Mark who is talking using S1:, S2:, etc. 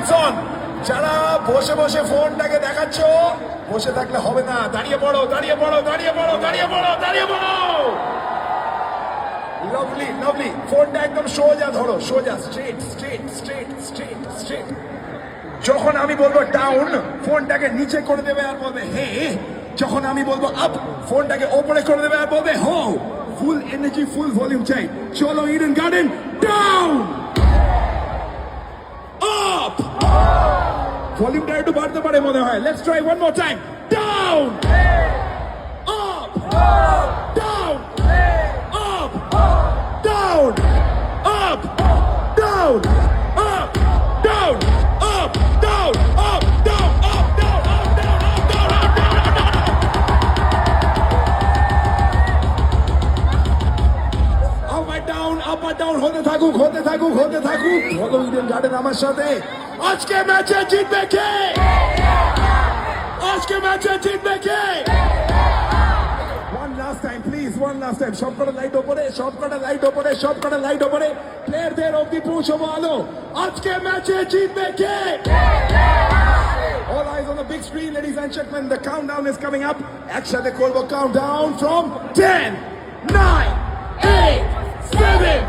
S1: Lights on. যারা বসে বসে ফোনটাকে দেখাচ্ছ, বসে থাকলে হবে না, দাঁড়িয়ে পড়ো, দাঁড়িয়ে পড়ো, দাঁড়িয়ে পড়ো, দাঁড়িয়ে পড়ো, দাঁড়িয়ে পড়ো। লাভলি লাভলি, ফোনটা একদম সোজা ধরো, সোজা, straight straight straight straight straight. যখন আমি বলবো ডাউন, ফোনটাকে নিচে করে দেবে আর বলবে হে। যখন আমি বলবো আপ, ফোনটাকে ওপরে করে দেবে আর বলবে হো। ফুল এনার্জি, ফুল ভলিউম চাই। চলো ইডেন গার্ডেন, ডাউন আপ। ভলিউমটা একটু বাড়তে পারে মনে হয়। Let's try one more time. Down up, down up, down up, down up, down up, down up, down up, down up, down up, down up, down up. Up আর down, up আর down হতে থাকুক, হতে থাকুক, হতে থাকুক। বলো Eden garden আমার সাথে। আজকে ম্যাচে জিতবে কে? আজকে ম্যাচে জিতবে কে? One last time, please, one last time. সবকটা লাইট ওপরে, সবকটা লাইট ওপরে, সবকটা লাইট ওপরে। প্লেয়ারদের অবধি পৌঁছবো আলো। আজকে ম্যাচে জিতবে কে? All eyes on the big screen, ladies and gentlemen. The countdown is coming up. একসাথে করবো countdown from 10, 9, 8, 7,